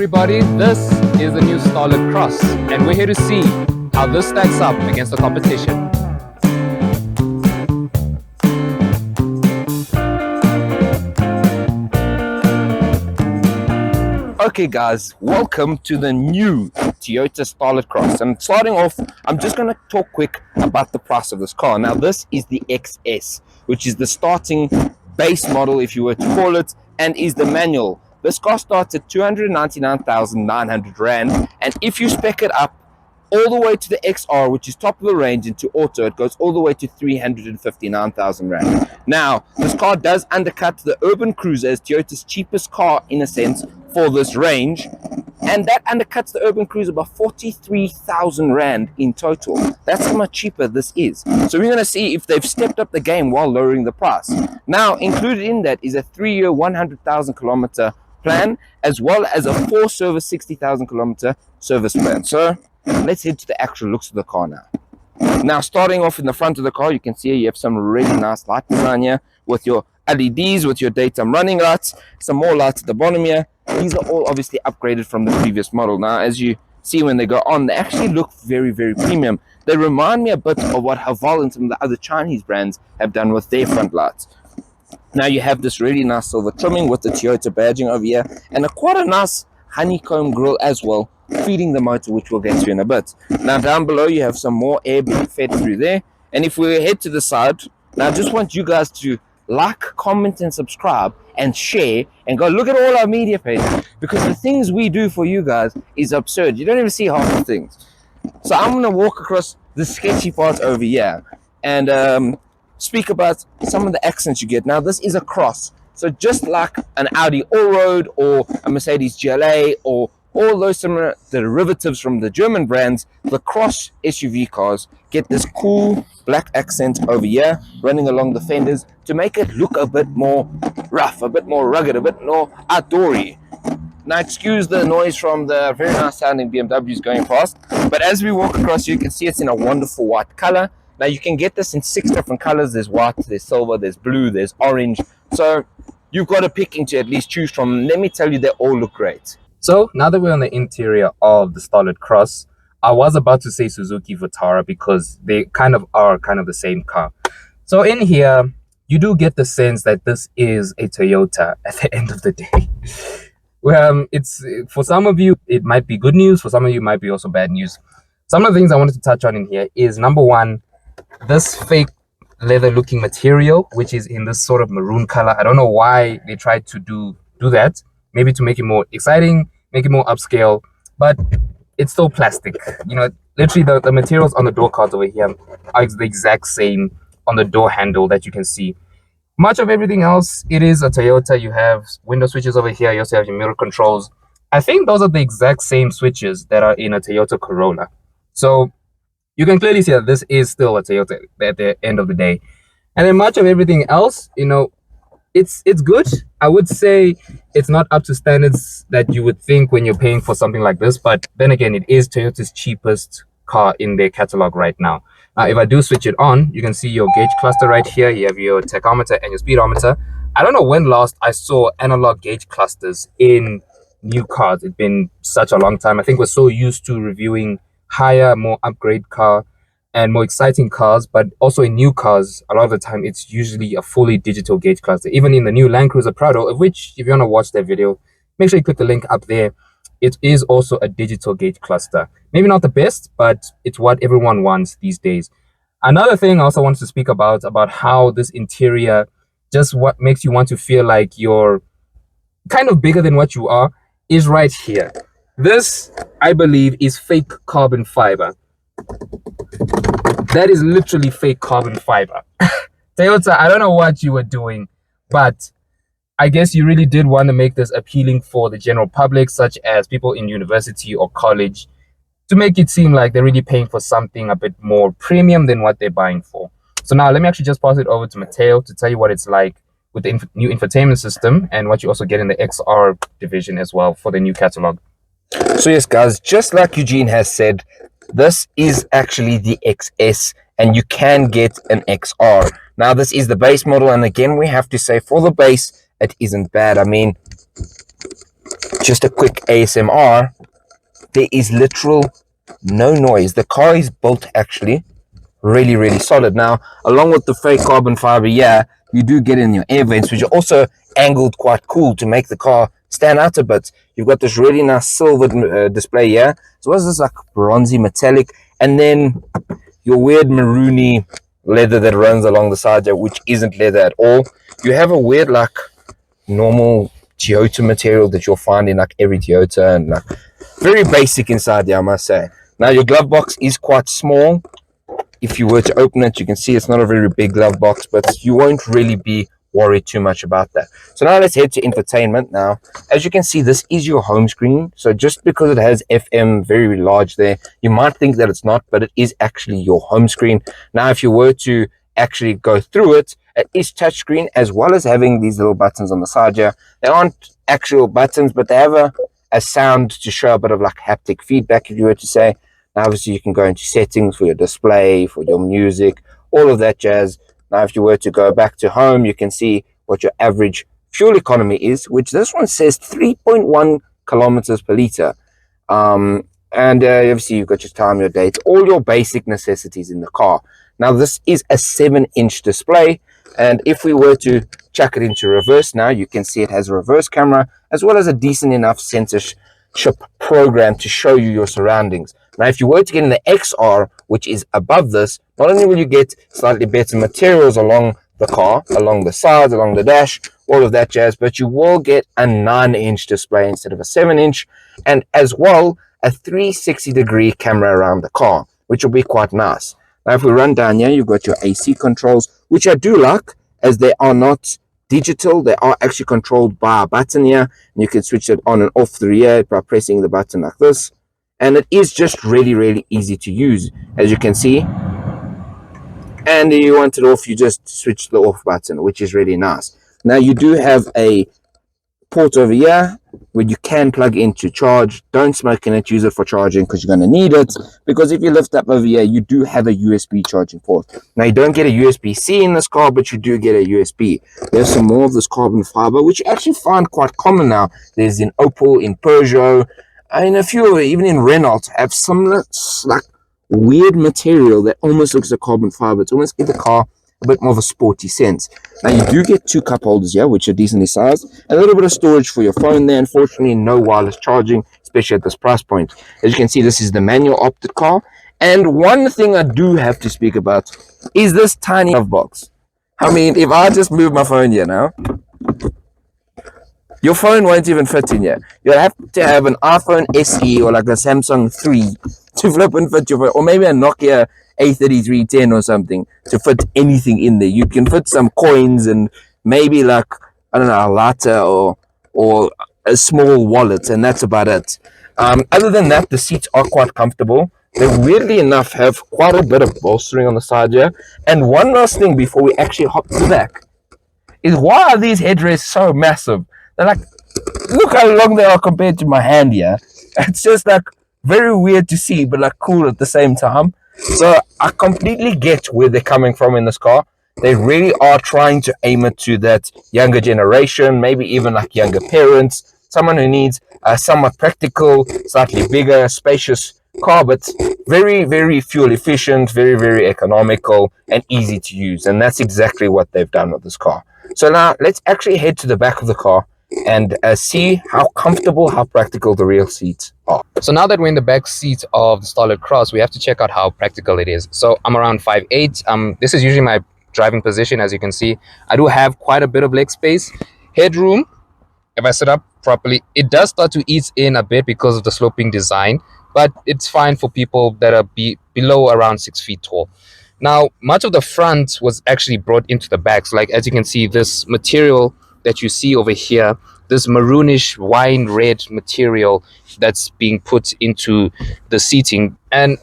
everybody, this is the new Starlet Cross and we're here to see how this stacks up against the competition. Okay guys, welcome to the new Toyota Starlet Cross, and starting off, I'm just going to talk quick about the price of this car. Now this is the XS, which is the starting base model if you were to call it, and is the manual. This car starts at 299,900 Rand, and if you spec it up all the way to the XR, which is top of the range, into auto, it goes all the way to 359,000 Rand. Now, this car does undercut the Urban Cruiser as Toyota's cheapest car in a sense for this range, and that undercuts the Urban Cruiser by 43,000 Rand in total. That's how much cheaper this is. So we're going to see if they've stepped up the game while lowering the price. Now, included in that is a 3-year, 100,000 kilometer plan, as well as a 4-service, 60,000 kilometer service plan. So let's head to the actual looks of the car now. Now, starting off in the front of the car, you can see you have some really nice light design here with your LEDs, with your daytime running lights, some more lights at the bottom here. These are all obviously upgraded from the previous model. Now, as you see when they go on, they actually look very, very premium. They remind me a bit of what Haval and some of the other Chinese brands have done with their front lights. Now you have this really nice silver trimming with the Toyota badging over here, and quite a nice honeycomb grille as well, feeding the motor, which we'll get to in a bit. Now down below you have some more air being fed through there, and if we head to the side, now I just want you guys to like, comment and subscribe and share and go look at all our media pages, because the things we do for you guys is absurd. You don't even see half the things. So I'm going to walk across the sketchy parts over here and speak about some of the accents you get. Now this is a cross, so just like an Audi Allroad or a Mercedes GLA or all those similar derivatives from the German brands, the cross SUV cars get this cool black accent over here running along the fenders to make it look a bit more rough, a bit more rugged, a bit more outdoory. Now excuse the noise from the very nice sounding BMWs going past, but as we walk across you can see it's in a wonderful white color. Now you can get this in 6 different colors. There's white, there's silver, there's blue, there's orange, so you've got a picking to at least choose from. Let me tell you, they all look great. So now that we're on the interior of the Starlet Cross, I was about to say Suzuki Vitara because they kind of are the same car. So in here, you do get the sense that this is a Toyota at the end of the day. Well, it's, for some of you, it might be good news. For some of you, it might be also bad news. Some of the things I wanted to touch on in here is, number one, this fake leather looking material, which is in this sort of maroon color. I don't know why they tried to do that. Maybe to make it more exciting, make it more upscale, but it's still plastic. You know, literally the materials on the door cards over here are the exact same on the door handle that you can see. Much of everything else, it is a Toyota. You have window switches over here. You also have your mirror controls. I think those are the exact same switches that are in a Toyota Corolla. So you can clearly see that this is still a Toyota at the end of the day. And then much of everything else, you know, it's good. I would say it's not up to standards that you would think when you're paying for something like this, but then again, it is Toyota's cheapest car in their catalog right now. Now, if I do switch it on, you can see your gauge cluster right here. You have your tachometer and your speedometer. I don't know when last I saw analog gauge clusters in new cars. It's been such a long time. I think we're so used to reviewing higher, more upgrade car and more exciting cars, but also in new cars, a lot of the time it's usually a fully digital gauge cluster. Even in the new Land Cruiser Prado, of which if you want to watch that video, make sure you click the link up there. It is also a digital gauge cluster. Maybe not the best, but it's what everyone wants these days. Another thing I also wanted to speak about how this interior, just what makes you want to feel like you're kind of bigger than what you are, is right here. This, I believe, is fake carbon fiber. That is literally fake carbon fiber. Toyota, I don't know what you were doing, but I guess you really did want to make this appealing for the general public, such as people in university or college, to make it seem like they're really paying for something a bit more premium than what they're buying for. So now let me actually just pass it over to Mateo to tell you what it's like with the new infotainment system and what you also get in the XR division as well for the new catalog. So yes guys, just like Eugene has said, this is actually the XS and you can get an XR. Now this is the base model, and again we have to say for the base it isn't bad. I mean, just a quick ASMR, there is literal no noise. The car is built actually really solid. Now, along with the fake carbon fiber, yeah, you do get in your air vents, which are also angled quite cool to make the car stand out a bit. You've got this really nice silver display here, as well as this like bronzy metallic, and then your weird maroony leather that runs along the side here, which isn't leather at all. You have a weird like normal Toyota material that you'll find in like every Toyota, and like very basic inside there, I must say. Now your glove box is quite small. If you were to open it, you can see it's not a very big glove box, but you won't really be worried too much about that. So now let's head to infotainment. Now, as you can see, this is your home screen. So just because it has FM very large there, you might think that it's not, but it is actually your home screen. Now, if you were to actually go through it, it is touchscreen, as well as having these little buttons on the side here. They aren't actual buttons, but they have a sound to show a bit of like haptic feedback, if you were to say. Now, obviously, you can go into settings for your display, for your music, all of that jazz. Now, if you were to go back to home, you can see what your average fuel economy is, which this one says 3.1 kilometers per liter. And obviously, you've got your time, your date, all your basic necessities in the car. Now, this is a 7-inch display. And if we were to chuck it into reverse now, you can see it has a reverse camera, as well as a decent enough censorship program to show you your surroundings. Now, if you were to get in the XR, which is above this, not only will you get slightly better materials along the car, along the sides, along the dash, all of that jazz, but you will get a 9-inch display instead of a 7-inch, and as well, a 360-degree camera around the car, which will be quite nice. Now, if we run down here, you've got your AC controls, which I do like, as they are not digital. They are actually controlled by a button here, and you can switch it on and off through here by pressing the button like this. And it is just really easy to use, as you can see. And if you want it off, you just switch the off button, which is really nice. Now, you do have a port over here where you can plug in to charge. Don't smoke in it, use it for charging, because you're going to need it, because if you lift up over here, you do have a USB charging port. Now, you don't get a USB-C in this car, but you do get a USB. There's some more of this carbon fiber, which you actually find quite common now. There's in Opel, in Peugeot, and a few, even in Renault, have similar like weird material that almost looks like carbon fiber. It's almost give the car a bit more of a sporty sense. Now, you do get 2 cup holders here, which are decently sized, and a little bit of storage for your phone there. Unfortunately, no wireless charging, especially at this price point. As you can see, this is the manual opted car. And one thing I do have to speak about is this tiny glove box. I mean, if I just move my phone here now, your phone won't even fit in here. You'll have to have an iPhone SE or like a Samsung 3 to flip and fit your phone, or maybe a Nokia A3310 or something to fit anything in there. You can fit some coins and maybe like, I don't know, a lighter or a small wallet, and that's about it. Other than that, the seats are quite comfortable. They weirdly enough have quite a bit of bolstering on the side here. And one last thing before we actually hop to the back is, why are these headrests so massive? They're like, look how long they are compared to my hand here. It's just like very weird to see, but like cool at the same time. So I completely get where they're coming from in this car. They really are trying to aim it to that younger generation, maybe even like younger parents, someone who needs a somewhat practical, slightly bigger, spacious car, but very fuel efficient, very economical and easy to use. And that's exactly what they've done with this car. So now let's actually head to the back of the car and see how comfortable, how practical the real seats are. So now that we're in the back seat of the Starlet Cross, we have to check out how practical it is. So I'm around 5'8". This is usually my driving position. As you can see, I do have quite a bit of leg space. Headroom, if I sit up properly, it does start to ease in a bit because of the sloping design, but it's fine for people that are below around 6 feet tall. Now, much of the front was actually brought into the back. So like, as you can see, this material that you see over here, this maroonish wine red material that's being put into the seating, and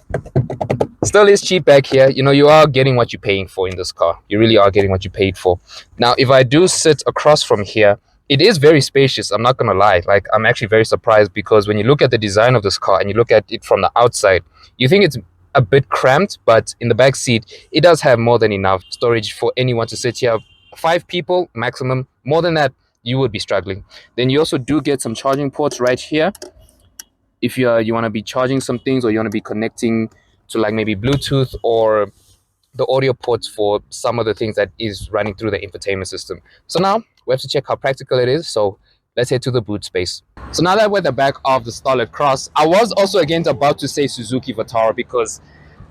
still is cheap back here. You know, you are getting what you're paying for in this car. You really are getting what you paid for. Now, if I do sit across from here, it is very spacious. I'm not gonna lie. Like, I'm actually very surprised, because when you look at the design of this car and you look at it from the outside, you think it's a bit cramped, but in the back seat, it does have more than enough storage for anyone to sit here. 5 people maximum. More than that, you would be struggling. Then you also do get some charging ports right here if you want to be charging some things, or you want to be connecting to like maybe Bluetooth or the audio ports for some of the things that is running through the infotainment system. So now we have to check how practical it is. So let's head to the boot space. So now that we're at the back of the Starlet Cross, I was also again about to say Suzuki Vitara, because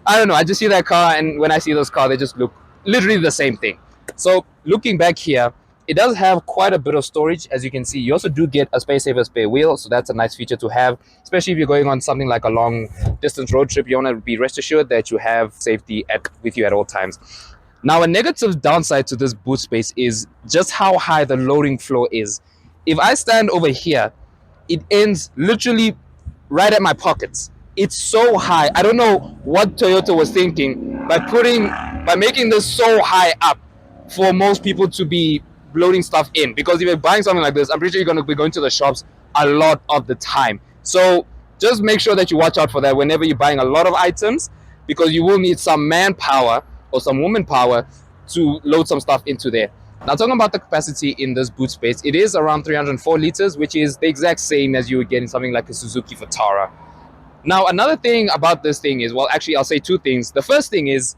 I don't know, I just see that car, and when I see those cars, they just look literally the same thing. So looking back here, it does have quite a bit of storage. As you can see, you also do get a space saver spare wheel, so that's a nice feature to have, especially if you're going on something like a long distance road trip. You want to be rest assured that you have safety with you at all times. Now, a negative downside to this boot space is just how high the loading floor is. If I stand over here, it ends literally right at my pockets. It's so high. I don't know what Toyota was thinking by making this so high up for most people to be loading stuff in. Because if you're buying something like this, I'm pretty sure you're going to be going to the shops a lot of the time. So just make sure that you watch out for that whenever you're buying a lot of items, because you will need some manpower or some woman power to load some stuff into there. Now, talking about the capacity in this boot space, it is around 304 liters, which is the exact same as you would get in something like a Suzuki Vitara. Now, another thing about this thing is, well, actually, I'll say two things. The first thing is,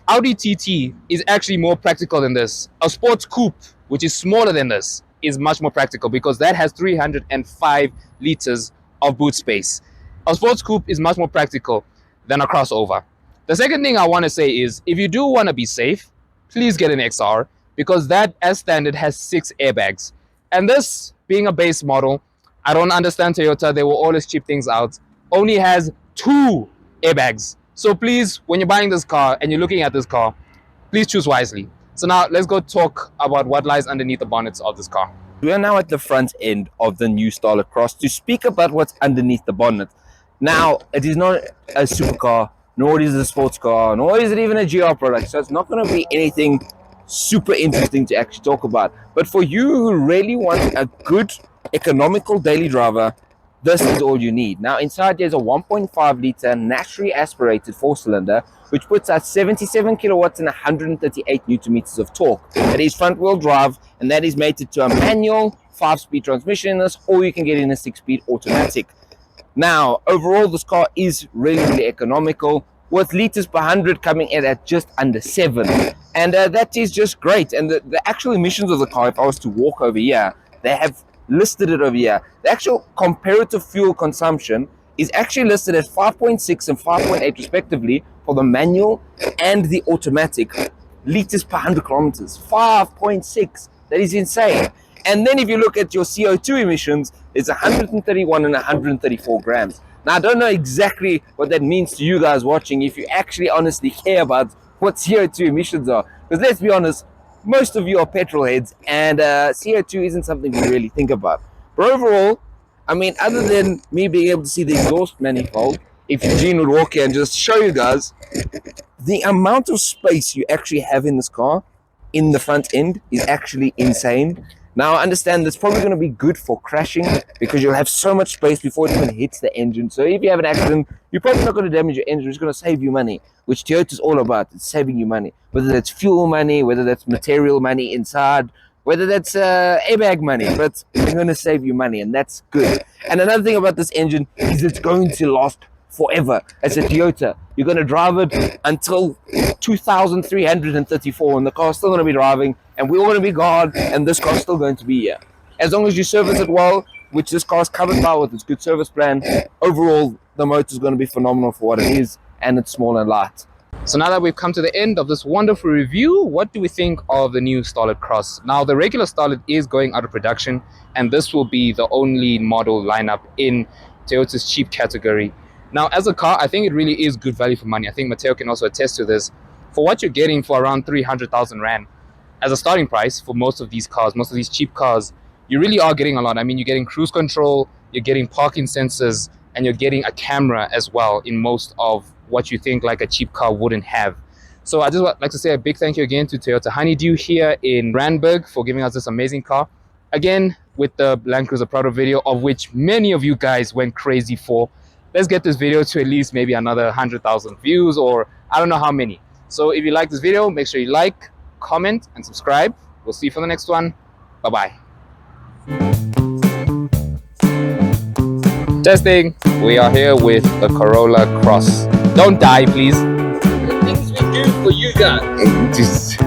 Audi TT is actually more practical than this. A sports coupe, which is smaller than this, is much more practical, because that has 305 liters of boot space. A sports coupe is much more practical than a crossover. The second thing I want to say is, if you do want to be safe, please get an XR, because that, as standard, has 6 airbags. And this, being a base model, I don't understand Toyota, they will always cheap things out, only has 2 airbags. So please, when you're buying this car and you're looking at this car, please choose wisely. So now let's go talk about what lies underneath the bonnets of this car. We are now at the front end of the new Starlet Cross to speak about what's underneath the bonnet. Now, it is not a supercar, nor is it a sports car, nor is it even a GR product, so it's not going to be anything super interesting to actually talk about. But for you who really want a good, economical daily driver, this is all you need. Now, inside there's a 1.5 liter naturally aspirated 4-cylinder, which puts out 77 kilowatts and 138 newton meters of torque. It is front wheel drive, and that is mated to a manual 5-speed transmission in this, or you can get in a 6-speed automatic. Now, overall, this car is really economical, with liters per 100 coming in at just under 7. And that is just great. And the actual emissions of the car, if I was to walk over here, they have listed it over here. The actual comparative fuel consumption is actually listed at 5.6 and 5.8 respectively for the manual and the automatic liters per 100 kilometers. 5.6. That is insane. And then if you look at your CO2 emissions, it's 131 and 134 grams. Now, I don't know exactly what that means to you guys watching, if you actually honestly care about what CO2 emissions are. Because let's be honest, most of you are petrol heads, and CO2 isn't something we really think about. But overall, I mean, other than me being able to see the exhaust manifold, if Eugene would walk here and just show you guys, the amount of space you actually have in this car, in the front end, is actually insane. Now, I understand that's probably going to be good for crashing, because you'll have so much space before it even hits the engine. So if you have an accident, you're probably not going to damage your engine. It's going to save you money, which Toyota's all about. It's saving you money. Whether that's fuel money, whether that's material money inside, whether that's airbag money. But it's going to save you money, and that's good. And another thing about this engine is it's going to last forever. As a Toyota, you're going to drive it until 2334, and the car's still going to be driving, and we're going to be gone, and this car's still going to be here. As long as you service it well, which this car's covered by with its good service plan, overall the motor is going to be phenomenal for what it is, and it's small and light. So now that we've come to the end of this wonderful review, what do we think of the new Starlet Cross? Now, the regular Starlet is going out of production, and this will be the only model lineup in Toyota's cheap category. Now, as a car, I think it really is good value for money. I think Mateo can also attest to this. For what you're getting for around 300,000 Rand as a starting price for most of these cars, most of these cheap cars, you really are getting a lot. I mean, you're getting cruise control, you're getting parking sensors, and you're getting a camera as well in most of what you think like a cheap car wouldn't have. So I just would like to say a big thank you again to Toyota Honeydew here in Randburg for giving us this amazing car. Again, with the Land Cruiser Prado video, of which many of you guys went crazy for. Let's get this video to at least maybe another 100,000 views, or I don't know how many. So if you like this video, make sure you like, comment, and subscribe. We'll see you for the next one. Bye. Bye-bye. Testing. We are here with the Corolla Cross. Don't die, please. The things we do for you guys.